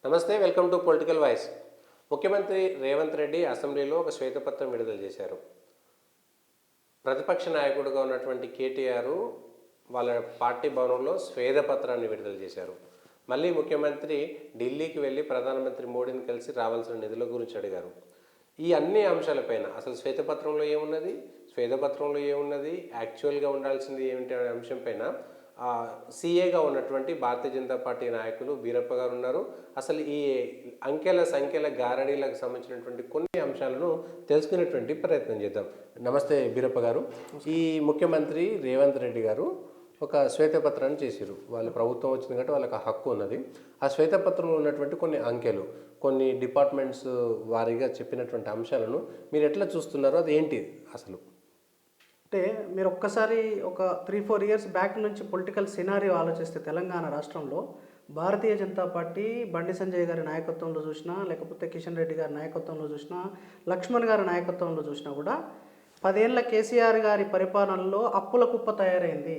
నమస్తే, welcome to political voice. ముఖ్యమంత్రి రేవంత్ రెడ్డి అసెంబ్లీలో ఒక శ్వేతపత్రం విడుదల చేశారు. ప్రతిపక్ష నాయకుడిగా ఉన్నటువంటి కేటీఆర్ వాళ్ళ పార్టీ భవనంలో శ్వేతపత్రాన్ని విడుదల చేశారు. మళ్ళీ ముఖ్యమంత్రి ఢిల్లీకి వెళ్ళి ప్రధానమంత్రి మోడీని కలిసి రావాల్సిన నిధుల గురించి అడిగారు. ఈ అన్ని అంశాలపైన అసలు శ్వేతపత్రంలో ఏమున్నది, యాక్చువల్గా ఉండాల్సింది ఏమిటి అనే అంశంపైన సీఏగా ఉన్నటువంటి భారతీయ జనతా పార్టీ నాయకులు బీరప్ప గారు ఉన్నారు. అసలు ఈ సంఖ్యల గారడీలకు సంబంధించినటువంటి కొన్ని అంశాలను తెలుసుకునేటువంటి ప్రయత్నం చేద్దాం. నమస్తే బీరప్ప గారు. ఈ ముఖ్యమంత్రి రేవంత్ రెడ్డి గారు ఒక శ్వేతపత్రాన్ని చేశారు. వాళ్ళ ప్రభుత్వం వచ్చింది కాబట్టి వాళ్ళకి హక్కు ఉన్నది. ఆ శ్వేతపత్రంలో ఉన్నటువంటి కొన్ని అంకెలు, కొన్ని డిపార్ట్మెంట్స్ వారీగా చెప్పినటువంటి అంశాలను మీరు ఎట్లా చూస్తున్నారో అది ఏంటి అసలు? అంటే మీరు ఒక్కసారి ఒక 3-4 ఇయర్స్ బ్యాక్ నుంచి పొలిటికల్ సినారియో ఆలోచిస్తే తెలంగాణ రాష్ట్రంలో భారతీయ జనతా పార్టీ బండి సంజయ్ గారి నాయకత్వంలో చూసినా, లేకపోతే కిషన్ రెడ్డి గారి నాయకత్వంలో చూసినా, లక్ష్మణ్ గారి నాయకత్వంలో చూసినా కూడా 10 ఏళ్ల కేసీఆర్ గారి పరిపాలనలో అప్పుల కుప్ప తయారైంది.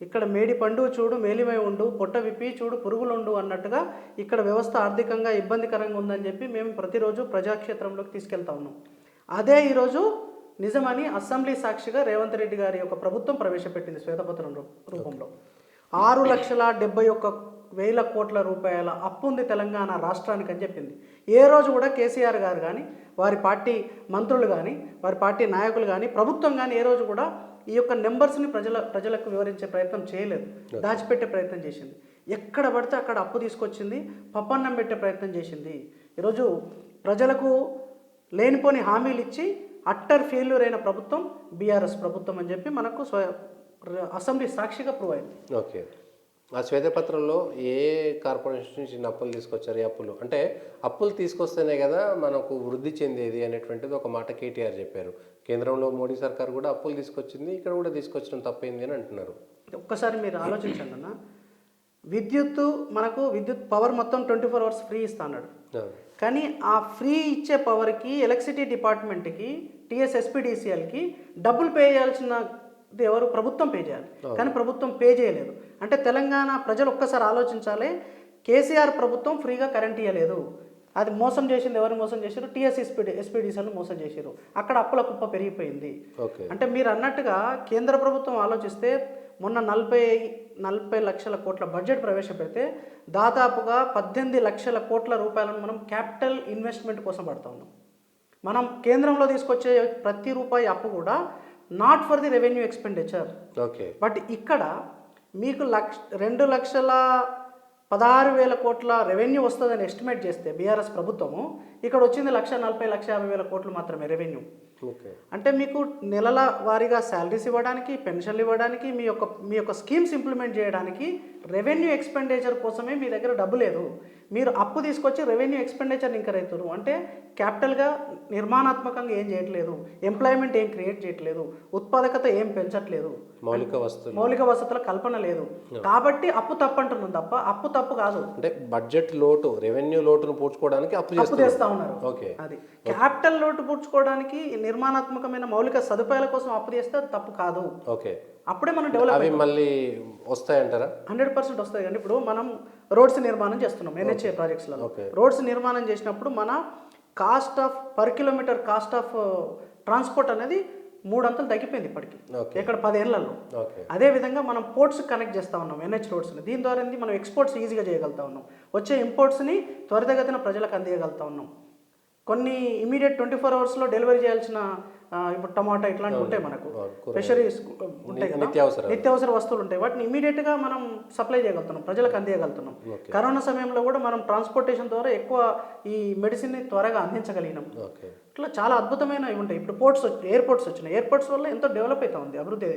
ఇక్కడ మేడి పండు చూడు మేలిమై ఉండు, పొట్ట విప్పి చూడు పురుగులుండు అన్నట్టుగా ఇక్కడ వ్యవస్థ ఆర్థికంగా ఇబ్బందికరంగా ఉందని చెప్పి మేము ప్రతిరోజు ప్రజాక్షేత్రంలోకి తీసుకెళ్తా ఉన్నాం. అదే ఈరోజు నిజమని అసెంబ్లీ సాక్షిగా రేవంత్ రెడ్డి గారి యొక్క ప్రభుత్వం ప్రవేశపెట్టింది శ్వేతపత్రం రూపంలో. 6,71,000 కోట్ల రూపాయల అప్పు ఉంది తెలంగాణ రాష్ట్రానికి అని చెప్పింది. ఏ రోజు కూడా కేసీఆర్ గారు కానీ, వారి పార్టీ మంత్రులు కానీ, వారి పార్టీ నాయకులు కానీ, ప్రభుత్వం కానీ ఏ రోజు కూడా ఈ యొక్క నెంబర్స్ని ప్రజలకు వివరించే ప్రయత్నం చేయలేదు, దాచిపెట్టే ప్రయత్నం చేసింది. ఎక్కడ పడితే అక్కడ అప్పు తీసుకొచ్చింది, పప్పన్నం పెట్టే ప్రయత్నం చేసింది. ఈరోజు ప్రజలకు లేనిపోని హామీలు ఇచ్చి అట్టర్ ఫెయిల్యూర్ అయిన ప్రభుత్వం బీఆర్ఎస్ ప్రభుత్వం అని చెప్పి మనకు అసెంబ్లీ సాక్షిగా ప్రూవ్ అయింది. ఓకే. ఆ శ్వేతపత్రంలో ఏ కార్పొరేషన్ నుంచి అప్పులు తీసుకొచ్చారు? ఈ అప్పులు అంటే అప్పులు తీసుకొస్తేనే కదా మనకు వృద్ధి చెందేది అనేటువంటిది ఒక మాట కేటీఆర్ చెప్పారు. కేంద్రంలో మోడీ సర్కార్ కూడా అప్పులు తీసుకొచ్చింది, ఇక్కడ కూడా తీసుకొచ్చడం తప్పైంది అని అంటున్నారు. ఒక్కసారి మీరు ఆలోచించండి అన్న, విద్యుత్ పవర్ మొత్తం 24 అవర్స్ ఫ్రీ ఇస్తా అన్నాడు. కానీ ఆ ఫ్రీ ఇచ్చే పవర్కి ఎలక్ట్రిసిటీ డిపార్ట్మెంట్కి, టీఎస్ఎస్పీడీసీఎల్కి డబ్బులు పే చేయాల్సినది ఎవరు? ప్రభుత్వం పే చేయాలి. కానీ ప్రభుత్వం పే చేయలేదు. అంటే తెలంగాణ ప్రజలు ఒక్కసారి ఆలోచించాలి. కేసీఆర్ ప్రభుత్వం ఫ్రీగా కరెంట్ ఇవ్వలేదు. అది మోసం చేసింది ఎవరు మోసం చేశారు? ఎస్పీడీసీఎల్ మోసం చేశారు. అక్కడ అప్పుల కుప్ప పెరిగిపోయింది. అంటే మీరు అన్నట్టుగా కేంద్ర ప్రభుత్వం ఆలోచిస్తే మొన్న 40 లక్షల కోట్ల బడ్జెట్ ప్రవేశపెడితే దాదాపుగా 18 లక్షల కోట్ల రూపాయలను మనం క్యాపిటల్ ఇన్వెస్ట్మెంట్ కోసం పడుతూ ఉన్నాం. మనం కేంద్రంలో తీసుకొచ్చే ప్రతి రూపాయి అప్పు కూడా not for the revenue expenditure. Okay. But ఇక్కడ మీకు 2,16,000 కోట్ల రెవెన్యూ వస్తుందని ఎస్టిమేట్ చేస్తే బీఆర్ఎస్ ప్రభుత్వము, ఇక్కడ వచ్చింది 1,40,00,50,000 కోట్లు మాత్రమే రెవెన్యూ. అంటే మీకు నెలల వారీగా శాలరీస్ ఇవ్వడానికి, పెన్షన్లు ఇవ్వడానికి, మీ యొక్క స్కీమ్స్ ఇంప్లిమెంట్ చేయడానికి రెవెన్యూ ఎక్స్పెండిచర్ కోసమే మీ దగ్గర డబ్బు లేదు. మీరు అప్పు తీసుకొచ్చి రెవెన్యూ ఎక్స్పెండిచర్ ఇంకర్ అవుతారు. అంటే క్యాపిటల్గా నిర్మాణాత్మకంగా ఏం చేయట్లేదు, ఎంప్లాయ్మెంట్ ఏం క్రియేట్ చేయట్లేదు, ఉత్పాదకత ఏం పెంచట్లేదు, మౌలిక వసతుల కల్పన లేదు. కాబట్టి అప్పు తప్పు అంటున్నాం తప్ప అప్పు తప్పు కాదు. అంటే బడ్జెట్ లోటు, రెవెన్యూ లోటును పూడ్చుకోవడానికి అప్పు చేస్తా ఉన్నారు. అది క్యాపిటల్ లోటు పూడ్చుకోవడానికి, నిర్మాణాత్మకమైన మౌలిక సదుపాయాల కోసం అప్పు చేస్తే అది తప్పు కాదు. ఓకే. అప్పుడే మనం డెవలప్ మళ్ళీ వస్తాయంటారా? 100% వస్తాయి. కానీ ఇప్పుడు మనం రోడ్స్ నిర్మాణం చేస్తున్నాం NHA ప్రాజెక్ట్స్లలో. రోడ్స్ నిర్మాణం చేసినప్పుడు మన cost of per kilometre cost of transport అనేది 3 అంతలు తగ్గిపోయింది ఇప్పటికి, ఇక్కడ 10 ఏళ్లలో. అదేవిధంగా మనం పోర్ట్స్ కనెక్ట్ చేస్తూ ఉన్నాం NH రోడ్స్ని. దీని ద్వారా మనం ఎక్స్పోర్ట్స్ ఈజీగా చేయగలుగుతా ఉన్నాం. వచ్చే ఇంపోర్ట్స్ని త్వరితగతిన ప్రజలకు అందియగలుగుతా ఉన్నాం. కొన్ని ఇమీడియట్ 24 అవర్స్లో డెలివరీ చేయాల్సిన ఇప్పుడు టమాటా ఇట్లాంటివి ఉంటాయి, మనకు ఫిషరీస్ ఉంటాయి కదా, నిత్యావసర వస్తువులు ఉంటాయి. వాటిని ఇమీడియట్గా మనం సప్లై చేయగలుగుతున్నాం, ప్రజలకు అందియగలుగుతున్నాం. కరోనా సమయంలో కూడా మనం ట్రాన్స్పోర్టేషన్ ద్వారా ఎక్కువ ఈ మెడిసిన్ని త్వరగా అందించగలిగినాం. ఇట్లా చాలా అద్భుతమైనవి ఉంటాయి. ఇప్పుడు ఎయిర్పోర్ట్స్ వచ్చినాయి. ఎయిర్పోర్ట్స్ వల్ల ఎంతో డెవలప్ అవుతా ఉంది, అభివృద్ధి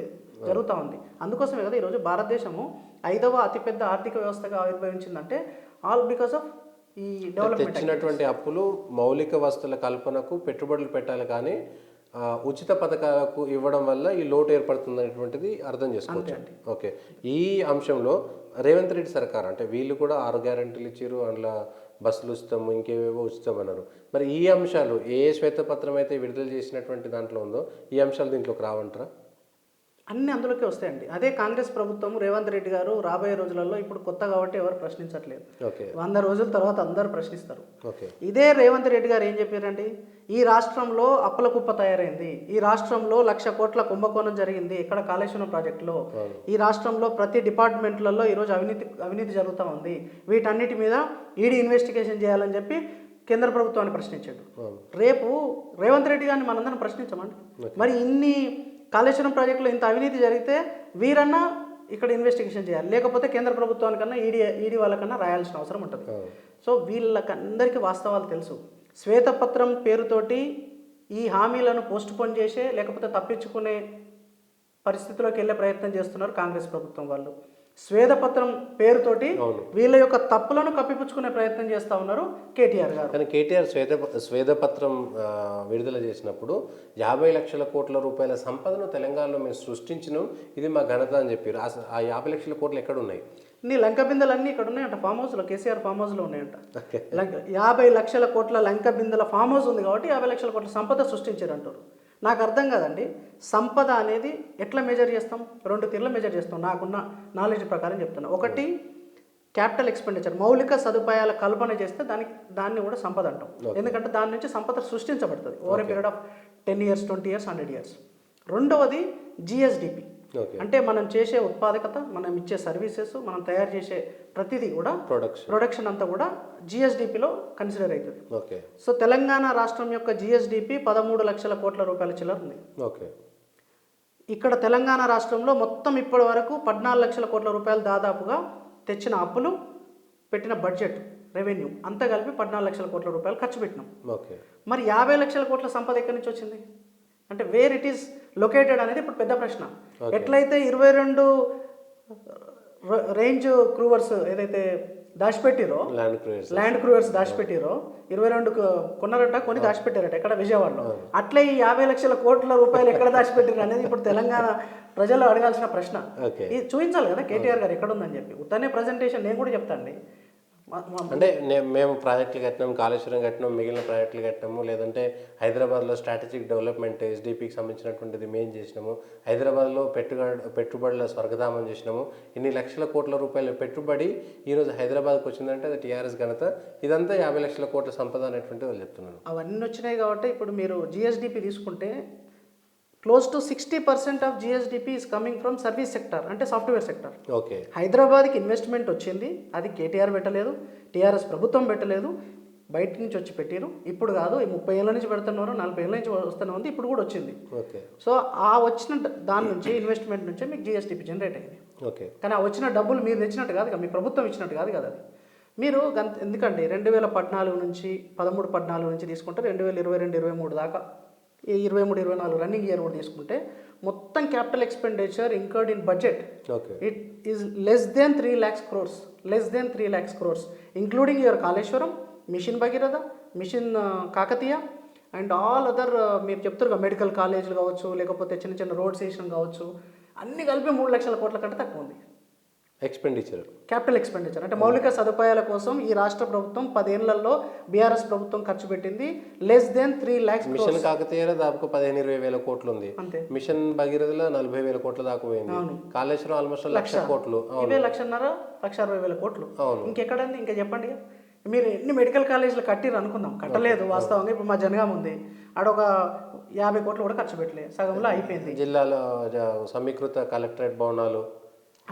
జరుగుతూ ఉంది. అందుకోసమే కదా ఈరోజు భారతదేశము 5వ అతిపెద్ద ఆర్థిక వ్యవస్థగా ఆవిర్భవించిందంటే ఆల్ బికాస్ ఆఫ్ ఈ డెవలప్మెంట్. తెచ్చినటువంటి అప్పులు మౌలిక వస్తువుల కల్పనకు పెట్టుబడులు పెట్టాలి, కానీ ఉచిత పథకాలకు ఇవ్వడం వల్ల ఈ లోటు ఏర్పడుతుంది అనేటువంటిది అర్థం చేసుకోవచ్చు. ఓకే. ఈ అంశంలో రేవంత్ రెడ్డి సర్కార్ అంటే వీళ్ళు కూడా 6 గ్యారెంటీలు ఇచ్చారు, అందులో బస్సులు ఉచితం, ఇంకేవేవో ఉచితం అన్నారు. మరి ఈ అంశాలు ఏ శ్వేతపత్రం అయితే విడుదల చేసినటువంటి దాంట్లో ఉందో ఈ అంశాలు దీంట్లోకి రావంటారా? అన్ని అందులోకే వస్తాయండి. అదే కాంగ్రెస్ ప్రభుత్వం రేవంత్ రెడ్డి గారు రాబోయే రోజులలో ఇప్పుడు కొత్త కాబట్టి ఎవరు ప్రశ్నించట్లేదు. ఓకే 100 రోజుల తర్వాత అందరూ ప్రశ్నిస్తారు. ఓకే ఇదే రేవంత్ రెడ్డి గారు ఏం చెప్పారండి, ఈ రాష్ట్రంలో అప్పుల కుప్ప తయారైంది, ఈ రాష్ట్రంలో 1,00,000 కోట్ల కుంభకోణం జరిగింది ఇక్కడ కాళేశ్వరం ప్రాజెక్టులో, ఈ రాష్ట్రంలో ప్రతి డిపార్ట్మెంట్లలో ఈరోజు అవినీతి జరుగుతూ ఉంది, వీటన్నిటి మీద ఈడీ ఇన్వెస్టిగేషన్ చేయాలని చెప్పి కేంద్ర ప్రభుత్వాన్ని ప్రశ్నించాడు. రేపు రేవంత్ రెడ్డి గారిని మనందరం ప్రశ్నించమండి. మరి ఇన్ని కాళేశ్వరం ప్రాజెక్టులో ఇంత అవినీతి జరిగితే వీరన్నా ఇక్కడ ఇన్వెస్టిగేషన్ చేయాలి, లేకపోతే కేంద్ర ప్రభుత్వానికన్నా ఈడీ వాళ్ళకన్నా రాయాల్సిన అవసరం ఉంటుంది. సో వీళ్ళకందరికీ వాస్తవాలు తెలుసు. శ్వేతపత్రం పేరుతోటి ఈ హామీలను పోస్ట్పోన్ చేసే లేకపోతే తప్పించుకునే పరిస్థితిలోకి వెళ్ళే ప్రయత్నం చేస్తున్నారు కాంగ్రెస్ ప్రభుత్వం వాళ్ళు. శ్వేతపత్రం పేరుతోటి వీళ్ళ యొక్క తప్పులను కప్పిపుచ్చుకునే ప్రయత్నం చేస్తూ ఉన్నారు కేటీఆర్ గారు. కానీ కేటీఆర్ శ్వేతపత్రం విడుదల చేసినప్పుడు 50 లక్షల కోట్ల రూపాయల సంపదను తెలంగాణలో మేము సృష్టించినాం, ఇది మా ఘనత అని చెప్పారు. ఆ 50 లక్షల కోట్లు ఎక్కడ ఉన్నాయి? నీ లంక బిందెలు అన్నీ ఇక్కడ ఉన్నాయంట, ఫామ్ హౌస్లో, కేసీఆర్ ఫామ్ హౌస్లో ఉన్నాయంట. 50 లక్షల కోట్ల లంక బిందెల ఫామ్ హౌస్ ఉంది కాబట్టి 50 లక్షల కోట్ల సంపద సృష్టించారు అంటారు. నాకు అర్థం కాదండి, సంపద అనేది ఎట్లా మెజర్ చేస్తాం? 2 తీర్ల మెజర్ చేస్తాం నాకున్న నాలెడ్జ్ ప్రకారం చెప్తున్నా. ఒకటి క్యాపిటల్ ఎక్స్పెండిచర్, మౌలిక సదుపాయాల కల్పన చేస్తే దాన్ని కూడా సంపద అంటాం. ఎందుకంటే దాని నుంచి సంపద సృష్టించబడుతుంది over a period of 10 years, 20 years, 100 years. రెండవది జిఎస్డిపి, అంటే మనం చేసే ఉత్పాదకత, మనం ఇచ్చే సర్వీసెస్, మనం తయారు చేసే ప్రతిదీ కూడా ప్రొడక్షన్ అంతా కూడా జిఎస్డిపిలో కన్సిడర్ అవుతుంది. ఓకే. సో తెలంగాణ రాష్ట్రం యొక్క జిఎస్డిపి 13 లక్షల కోట్ల రూపాయల చిల్లర ఉంది. ఓకే. ఇక్కడ తెలంగాణ రాష్ట్రంలో మొత్తం ఇప్పటి వరకు 14 లక్షల కోట్ల రూపాయలు దాదాపుగా తెచ్చిన అప్పులు, పెట్టిన బడ్జెట్, రెవెన్యూ అంతా కలిపి 14 లక్షల కోట్ల రూపాయలు ఖర్చు పెట్టినాం. ఓకే. మరి 50 లక్షల కోట్ల సంపద ఎక్కడి నుంచి వచ్చింది అంటే వేర్ ఇట్ ఈస్ లొకేటెడ్ అనేది ఇప్పుడు పెద్ద ప్రశ్న. ఎట్లయితే 22 రేంజ్ క్రూవర్స్ ఏదైతే దాచిపెట్టిరో, ల్యాండ్ క్రూవర్స్ దాచిపెట్టిరో, 22 కొన్నారట, కొన్ని దాచిపెట్టారట ఎక్కడ, విజయవాడలో. అట్లే ఈ 50 లక్షల కోట్ల రూపాయలు ఎక్కడ దాచిపెట్టారు అనేది ఇప్పుడు తెలంగాణ ప్రజలు అడగాల్సిన ప్రశ్న. ఇది చూపించాలి కదా కేటీఆర్ గారు ఎక్కడ ఉందని చెప్పి. ఉత్తనే ప్రజెంటేషన్ నేను కూడా చెప్తాండి. అంటే మేము ప్రాజెక్టులు కట్టినాం, కాళేశ్వరం కట్టినాం, మిగిలిన ప్రాజెక్టులు కట్టినాము, లేదంటే హైదరాబాద్లో స్ట్రాటజిక్ డెవలప్మెంట్ ఎస్డిపికి సంబంధించినటువంటిది మేము చేసినాము, హైదరాబాద్లో పెట్టుబడుల స్వర్గధామం చేసినాము, ఇన్ని లక్షల కోట్ల రూపాయల పెట్టుబడి ఈరోజు హైదరాబాద్కి వచ్చిందంటే అది టీఆర్ఎస్ ఘనత, ఇదంతా 50 లక్షల కోట్ల సంపద అనేటువంటి వాళ్ళు చెప్తున్నారు. అవన్నీ వచ్చినాయి కాబట్టి ఇప్పుడు మీరు జిఎస్డిపి తీసుకుంటే close to 60% of GSDP is coming from service sector, అంటే సాఫ్ట్వేర్ సెక్టర్. ఓకే. హైదరాబాద్కి ఇన్వెస్ట్మెంట్ వచ్చింది, అది కేటీఆర్ పెట్టలేదు, టీఆర్ఎస్ ప్రభుత్వం పెట్టలేదు, బయట నుంచి వచ్చి పెట్టారు. ఇప్పుడు కాదు, 30 ఏళ్ళ నుంచి పెడుతున్నారు, 40 ఏళ్ళ నుంచి వస్తూనే ఉంది, ఇప్పుడు కూడా వచ్చింది. ఓకే. సో ఆ వచ్చిన దాని నుంచి, ఇన్వెస్ట్మెంట్ నుంచే మీకు జిఎస్డిపి జనరేట్ అయింది. ఓకే. కానీ ఆ వచ్చిన డబ్బులు మీరు తెచ్చినట్టు కాదు కదా, మీ ప్రభుత్వం ఇచ్చినట్టు కాదు కదా. అది మీరు ఎందుకంటే 2014 నుంచి 13-14 నుంచి తీసుకుంటే 2022-23 దాకా, ఈ 23-24 రన్నింగ్ ఇయర్ కూడా తీసుకుంటే మొత్తం capital expenditure incurred in budget it is less than 3 lakhs crores, including your Kaleshwaram, mission Bhagiratha, mission Kakatiya and all other మీరు చెప్తారు మెడికల్ కాలేజీలు కావచ్చు, లేకపోతే చిన్న చిన్న రోడ్స్ వేసిన కావచ్చు, అన్ని కలిపి 3 లక్షల కోట్ల కంటే తక్కువ ఉంది క్యాపిటల్ ఎక్స్పెండిచర్. అంటే మౌలిక సదుపాయాల కోసం ఈ రాష్ట్ర ప్రభుత్వం 10 ఏళ్లలో బీఆర్ఎస్ ప్రభుత్వం ఖర్చు పెట్టింది లెస్ దెన్ 3 lakhs. మిషన్ కాకతీయలో దాదాపు 15-20 వేల కోట్లు ఉంది, మిషన్ భగీరథలో 40 వేల కోట్ల దాకా పోయింది, కాళేశ్వరం ఆల్మోస్ట్ 1,00,000 కోట్లు, ఇవే 1,60,000 కోట్లు. ఇంకెక్కడండి? ఇంకా చెప్పండి. మీరు ఎన్ని మెడికల్ కాలేజీలు కట్టిరు అనుకుందాం, కట్టలేదు వాస్తవంగా. ఇప్పుడు మా జనగాం ఉంది, ఆడొక 50 కోట్లు కూడా ఖర్చు పెట్టలేదు, సగంలో అయిపోయింది. జిల్లాలో సమీకృత కలెక్టరేట్ భవనాలు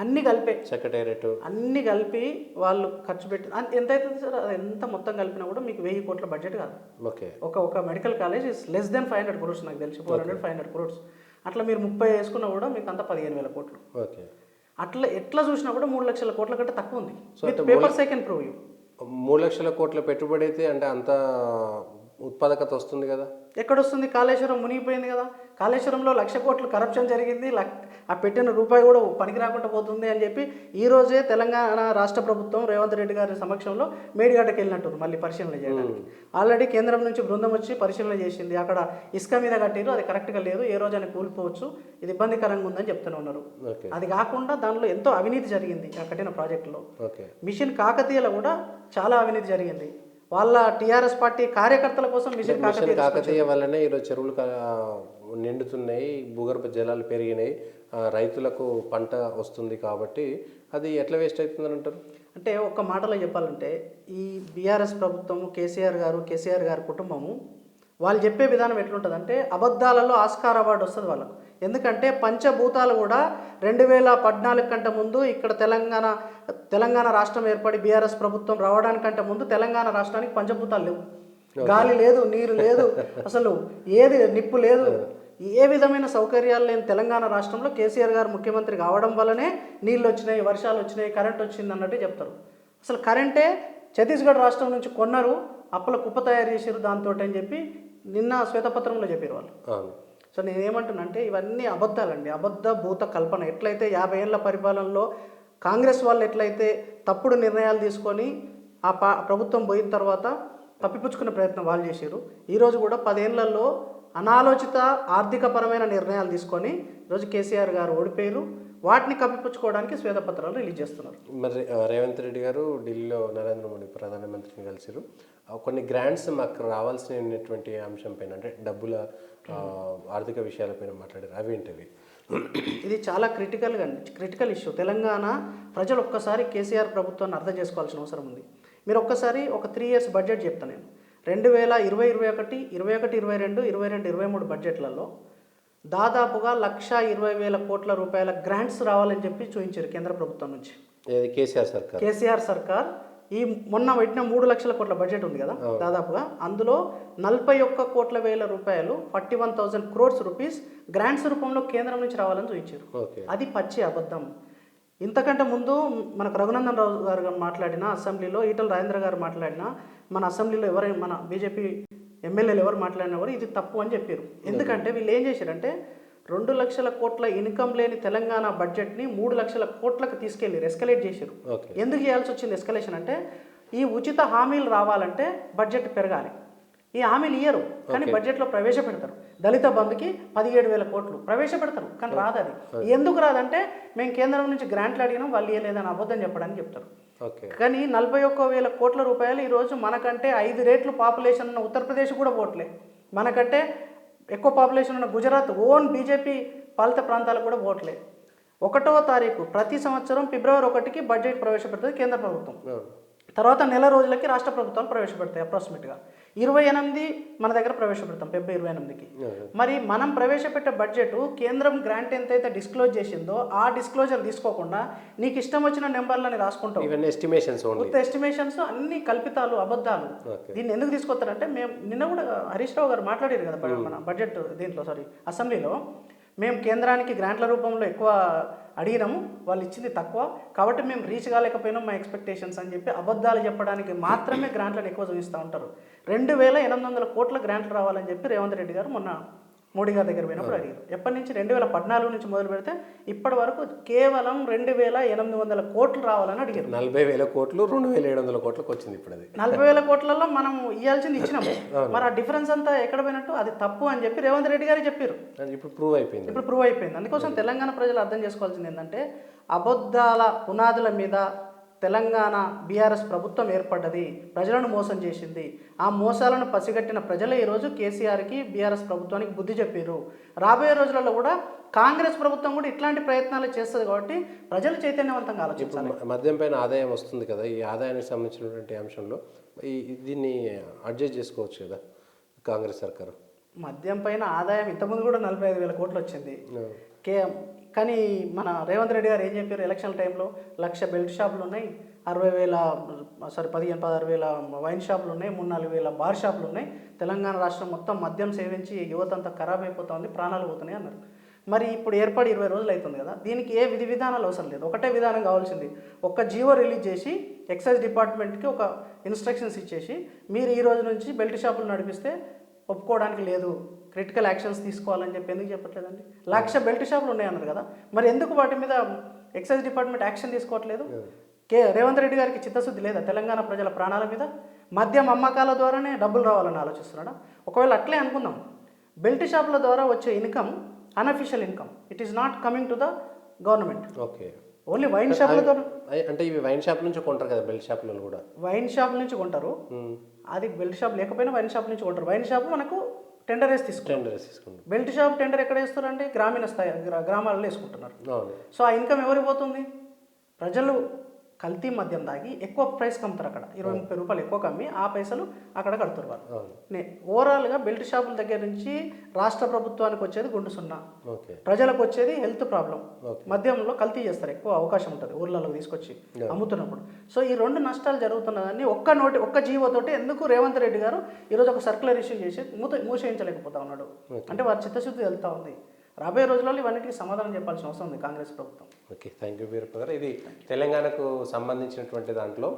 అన్ని కలిపే, సెక్రటేరియట్ అన్ని కలిపి వాళ్ళు ఖర్చు పెట్టి ఎంత అవుతుంది సార్? అది ఎంత మొత్తం కలిపినా కూడా మీకు 1000 కోట్ల బడ్జెట్ కాదు. ఓకే. ఒక medical college is less than 500 crores నాకు తెలిసి, 400-500 crores. అట్లా మీరు 30 వేసుకున్నా కూడా మీకు అంతా 15,000 కోట్లు. ఓకే. అట్లా ఎట్లా చూసినా కూడా 3 లక్షల కోట్ల కంటే తక్కువ ఉంది. Papers I can prove you. 3 లక్షల కోట్ల పెట్టుబడి అయితే అంటే అంత ఉత్పాదకత వస్తుంది కదా. ఎక్కడొస్తుంది? కాళేశ్వరం మునిగిపోయింది కదా. కాళేశ్వరంలో 1,00,000 కోట్లు కరప్షన్ జరిగింది, ఆ పెట్టిన రూపాయి కూడా పనికి రాకుండా పోతుంది అని చెప్పి ఈరోజే తెలంగాణ రాష్ట్ర ప్రభుత్వం రేవంత్ రెడ్డి గారి సమక్షంలో మేడిగడ్డకి వెళ్ళినట్టు మళ్ళీ పరిశీలన చేయడానికి. ఆల్రెడీ కేంద్రం నుంచి బృందం వచ్చి పరిశీలన చేసింది. అక్కడ ఇసుక మీద కట్టిరు, అది కరెక్ట్గా లేదు, ఏ రోజైనా కూలిపోవచ్చు, ఇది ఇబ్బందికరంగా ఉందని చెప్తూనే ఉన్నారు. అది కాకుండా దానిలో ఎంతో అవినీతి జరిగింది ఆ కట్టిన ప్రాజెక్టులో. మిషన్ కాకతీయలో కూడా చాలా అవినీతి జరిగింది. వాళ్ళ టీఆర్ఎస్ పార్టీ కార్యకర్తల కోసం మిషన్ కాకతీయ వల్లనే ఈరోజు చెరువులు నిండుతున్నాయి, భూగర్భ జలాలు పెరిగినాయి, రైతులకు పంట వస్తుంది కాబట్టి అది ఎట్లా వేస్ట్ అవుతుందని అంటారు? అంటే ఒక్క మాటలో చెప్పాలంటే ఈ బీఆర్ఎస్ ప్రభుత్వము కేసీఆర్ గారి కుటుంబము వాళ్ళు చెప్పే విధానం ఎట్లుంటుందంటే అబద్ధాలలో ఆస్కార్ అవార్డు వస్తుంది వాళ్ళకు. ఎందుకంటే పంచభూతాలు కూడా 2014 కంటే ముందు ఇక్కడ తెలంగాణ రాష్ట్రం ఏర్పడి బీఆర్ఎస్ ప్రభుత్వం రావడానికంటే ముందు తెలంగాణ రాష్ట్రానికి పంచభూతాలు లేవు. గాలి లేదు, నీరు లేదు, అసలు ఏది నిప్పు లేదు, ఏ విధమైన సౌకర్యాలు లేని తెలంగాణ రాష్ట్రంలో కేసీఆర్ గారు ముఖ్యమంత్రి కావడం వల్లనే నీళ్ళు వచ్చినాయి, వర్షాలు వచ్చినాయి, కరెంట్ వచ్చింది అన్నట్టు చెప్తారు. అసలు కరెంటే ఛత్తీస్గఢ్ రాష్ట్రం నుంచి కొన్నారు, అప్పుల కుప్ప తయారు చేసారు దాంతో అని చెప్పి నిన్న శ్వేతపత్రంలో చెప్పారు వాళ్ళు. సో నేనేమంటున్నా అంటే ఇవన్నీ అబద్ధాలండి, అబద్ధ భూత కల్పన. ఎట్లయితే 50 ఏళ్ల పరిపాలనలో కాంగ్రెస్ వాళ్ళు ఎట్లయితే తప్పుడు నిర్ణయాలు తీసుకొని ఆ ప్రభుత్వం పోయిన తర్వాత తప్పిపుచ్చుకునే ప్రయత్నం వాళ్ళు చేశారు, ఈరోజు కూడా 10 ఏళ్లలో అనాలోచిత ఆర్థికపరమైన నిర్ణయాలు తీసుకొని ఈరోజు కేసీఆర్ గారు ఓడిపోయారు. వాటిని కప్పిపుచ్చుకోవడానికి శ్వేతపత్రాలు రిలీజ్ చేస్తున్నారు. మరి రేవంత్ రెడ్డి గారు ఢిల్లీలో నరేంద్ర మోడీ ప్రధానమంత్రిని కలిసారు. కొన్ని గ్రాంట్స్ మాకు రావాల్సినటువంటి అంశం పైన అంటే డబ్బుల ఆర్థిక విషయాలపైన మాట్లాడారు. అవి ఏంటివి? ఇది చాలా క్రిటికల్ ఇష్యూ. తెలంగాణ ప్రజలు ఒక్కసారి కేసీఆర్ ప్రభుత్వాన్ని అర్థం చేసుకోవాల్సిన అవసరం ఉంది. మీరు ఒక్కసారి ఒక 3 years బడ్జెట్ చెప్తాను నేను. 2020, 21, 22, 23 బడ్జెట్లలో దాదాపుగా 1,20,000 కోట్ల రూపాయల గ్రాంట్స్ రావాలని చెప్పి చూపించారు కేంద్ర ప్రభుత్వం నుంచి. కేసీఆర్ సర్కార్ ఈ మొన్న పెట్టిన 3 లక్షల కోట్ల బడ్జెట్ ఉంది కదా, దాదాపుగా అందులో 41 కోట్ల వేల రూపాయలు 41,000 crores రూపీస్ గ్రాంట్స్ రూపంలో కేంద్రం నుంచి రావాలని చూపించారు. అది పచ్చి అబద్ధం. ఇంతకంటే ముందు మనకు రఘునందన్ రావు గారు మాట్లాడిన అసెంబ్లీలో, ఈటల రాజేంద్ర గారు మాట్లాడిన, మన అసెంబ్లీలో మన బీజేపీ ఎమ్మెల్యేలు ఎవరు మాట్లాడినా కూడా ఇది తప్పు అని చెప్పారు. ఎందుకంటే వీళ్ళు ఏం చేశారంటే 2 లక్షల కోట్ల ఇన్కమ్ లేని తెలంగాణ బడ్జెట్ని 3 లక్షల కోట్లకు తీసుకెళ్ళి ఎస్కలేట్ చేశారు. ఎందుకు చేయాల్సి వచ్చింది ఎస్కలేషన్ అంటే ఈ ఉచిత హామీలు రావాలంటే బడ్జెట్ పెరగాలి. ఈ హామీలు ఇయ్యరు కానీ బడ్జెట్లో ప్రవేశపెడతారు. దళిత బంధుకి 17,000 కోట్లు ప్రవేశపెడతారు కానీ రాదు. అది ఎందుకు రాదంటే మేము కేంద్రం నుంచి గ్రాంట్లు అడిగినాం, వాళ్ళు ఇవ్వలేదని అబద్ధం చెప్పడానికి చెప్తారు. కానీ 41,000 కోట్ల రూపాయలు ఈరోజు మనకంటే 5 రెట్లు పాపులేషన్ ఉన్న ఉత్తరప్రదేశ్ కూడా పోవట్లే, మనకంటే ఎక్కువ పాపులేషన్ ఉన్న గుజరాత్ ఓన్ బీజేపీ పాలిత ప్రాంతాలకు కూడా పోవట్లే. 1వ తారీఖు ప్రతి సంవత్సరం February 1కి బడ్జెట్ ప్రవేశపెడుతుంది కేంద్ర ప్రభుత్వం. తర్వాత నెల రోజులకి రాష్ట్ర ప్రభుత్వాలు ప్రవేశపెడతాయి. అప్రాక్సిమేట్గా 28 మన దగ్గర ప్రవేశపెడతాం, February 28కి. మరి మనం ప్రవేశపెట్టే బడ్జెట్ కేంద్రం గ్రాంట్ ఎంతైతే డిస్క్లోజ్ చేసిందో ఆ డిస్క్లోజర్ తీసుకోకుండా నీకు ఇష్టం వచ్చిన నెంబర్లని రాసుకుంటాం. ఎస్టిమేషన్స్ అన్ని కల్పితాలు, అబద్ధాలు. దీన్ని ఎందుకు తీసుకొస్తారంటే మేము నిన్న కూడా హరీష్ రావు గారు మాట్లాడారు కదా మన బడ్జెట్ అసెంబ్లీలో, మేము కేంద్రానికి గ్రాంట్ల రూపంలో ఎక్కువ అడిగినాము, వాళ్ళు ఇచ్చింది తక్కువ, కాబట్టి మేము రీచ్ కాలేకపోయినాం మా ఎక్స్పెక్టేషన్స్ అని చెప్పి అబద్ధాలు చెప్పడానికి మాత్రమే గ్రాంట్లను ఎక్కువ చూపిస్తూ ఉంటారు. 2,800 కోట్ల గ్రాంట్లు రావాలని చెప్పి రేవంత్ రెడ్డి గారు మొన్న మోడీ గారి దగ్గర పోయినప్పుడు అడిగారు. ఎప్పటి నుంచి 2014 నుంచి మొదలు పెడితే ఇప్పటి వరకు కేవలం 2,800 కోట్లు రావాలని అడిగారు. 40,000 కోట్లు 2,700 కోట్లకు వచ్చింది. ఇప్పుడు అది 40,000 కోట్లలో మనం ఇవ్వాల్సింది ఇచ్చినాము. మరి ఆ డిఫరెన్స్ అంతా ఎక్కడ పోయినట్టు? అది తప్పు అని చెప్పి రేవంత్ రెడ్డి గారు చెప్పారు. ఇప్పుడు ప్రూవ్ అయిపోయింది. అందుకోసం తెలంగాణ ప్రజలు అర్థం చేసుకోవాల్సింది ఏంటంటే అబద్ధాల పునాదుల మీద తెలంగాణ బీఆర్ఎస్ ప్రభుత్వం ఏర్పడ్డది, ప్రజలను మోసం చేసింది. ఆ మోసాలను పసిగట్టిన ప్రజలే ఈరోజు కేసీఆర్కి బీఆర్ఎస్ ప్రభుత్వానికి బుద్ధి చెప్పారు. రాబోయే రోజులలో కూడా కాంగ్రెస్ ప్రభుత్వం కూడా ఇట్లాంటి ప్రయత్నాలు చేస్తుంది కాబట్టి ప్రజలు చైతన్యవంతంగా ఆలోచించాలి. మద్యం పైన ఆదాయం వస్తుంది కదా, ఈ ఆదాయానికి సంబంధించినటువంటి అంశంలో దీన్ని అడ్జస్ట్ చేసుకోవచ్చు కదా కాంగ్రెస్ సర్కారు. మద్యం పైన ఆదాయం ఇంతకుముందు కూడా 45,000 కోట్లు వచ్చింది. కానీ మన రేవంత్ రెడ్డి గారు ఏం చెప్పారు? ఎలక్షన్ టైంలో 1,00,000 బెల్ట్ షాపులు ఉన్నాయి, 16,000 వైన్ షాపులు ఉన్నాయి, 3-4,000 బార్ షాపులు ఉన్నాయి. తెలంగాణ రాష్ట్రం మొత్తం మద్యం సేవించి యువత అంతా ఖరాబ్ అయిపోతుంది, ప్రాణాలు పోతున్నాయి అన్నారు. మరి ఇప్పుడు ఏర్పడి 20 రోజులు అవుతుంది కదా, దీనికి ఏ విధి విధానాలు అవసరం లేదు. ఒకటే విధానం కావాల్సింది, ఒక జీవో రిలీజ్ చేసి ఎక్సైజ్ డిపార్ట్మెంట్కి ఒక ఇన్స్ట్రక్షన్స్ ఇచ్చేసి మీరు ఈ రోజు నుంచి బెల్ట్ షాపులు నడిపిస్తే ఒప్పుకోవడానికి లేదు, క్రిటికల్ యాక్షన్స్ తీసుకోవాలని చెప్పి ఎందుకు చెప్పట్లేదండి? 1,00,000 బెల్ట్ షాపులు ఉన్నాయన్నారు కదా, మరి ఎందుకు వాటి మీద ఎక్సైజ్ డిపార్ట్మెంట్ యాక్షన్ తీసుకోవట్లేదు? రేవంత్ రెడ్డి గారికి చిత్తశుద్ధి లేదా తెలంగాణ ప్రజల ప్రాణాల మీద? మద్యం అమ్మకాల ద్వారానే డబ్బులు రావాలని ఆలోచిస్తున్నాడా? ఒకవేళ అట్లే అనుకుందాం, బెల్ట్ షాపుల ద్వారా వచ్చే income unofficial income, it is not coming to the government. Only wine షాపుల ద్వారా. అంటే ఇవి వైన్ షాప్ నుంచి కొంటారు కదా, బెల్ట్ షాపులలో కూడా వైన్ షాప్ నుంచి కొంటారు. అది బెల్ట్ షాప్ లేకపోయినా వైన్ షాప్ నుంచి కొంటారు. వైన్ షాప్ మనకు టెండర్ వేసి తీసుకుంటారు. టెండర్స్ తీసుకుంటాం. బెల్ట్ షాప్ టెండర్ ఎక్కడ వేస్తారండి? గ్రామీణ స్థాయి గ్రామాలలో వేసుకుంటున్నారు. అవును. సో ఆ ఇన్కమ్ ఎవరికి పోతుంది? ప్రజలు కల్తీ మద్యం తాగి ఎక్కువ ప్రైస్ కమ్ముతారు అక్కడ, 20-30 రూపాయలు ఎక్కువ కమ్మి ఆ పైసలు అక్కడ కడుతారు వాళ్ళు. ఓవరాల్గా బెల్ట్ షాపుల దగ్గర నుంచి రాష్ట్ర ప్రభుత్వానికి వచ్చేది గుండు సున్నా, ప్రజలకు వచ్చేది హెల్త్ ప్రాబ్లం. మద్యంలో కల్తీ చేస్తారు, ఎక్కువ అవకాశం ఉంటుంది ఊర్లలో తీసుకొచ్చి అమ్ముతున్నప్పుడు. సో ఈ 2 నష్టాలు జరుగుతున్నదాన్ని ఒక్క జీవోతోటి ఎందుకు రేవంత్ రెడ్డి గారు ఈరోజు ఒక సర్క్యులర్ ఇష్యూ చేసి మూసేయించలేకపోతా ఉన్నాడు అంటే వారి చిత్తశుద్ధి వెళ్తా ఉంది. రాబోయే రోజుల్లో ఇవన్నిటికీ సమాధానం చెప్పాల్సిన అవసరం ఉంది కాంగ్రెస్ ప్రభుత్వం. ఓకే, థ్యాంక్ యూ వీరప్ప గారు. ఇది తెలంగాణకు సంబంధించినటువంటి దాంట్లో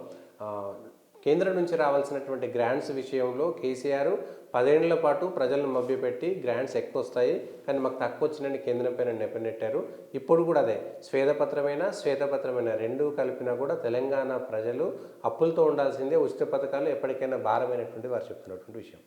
కేంద్రం నుంచి రావాల్సినటువంటి గ్రాంట్స్ విషయంలో కేసీఆర్ 10 ఏళ్ల పాటు ప్రజలను మభ్యపెట్టి గ్రాంట్స్ ఎక్కువ వస్తాయి కానీ మాకు తక్కువ వచ్చినని కేంద్రం పైన నెప్పనెట్టారు. ఇప్పుడు కూడా అదే శ్వేతపత్రమైన రెండూ కలిపినా కూడా తెలంగాణ ప్రజలు అప్పులతో ఉండాల్సిందే, ఉచిత పథకాలు ఎప్పటికైనా భారమైనటువంటి వారు చెప్తున్నటువంటి విషయం.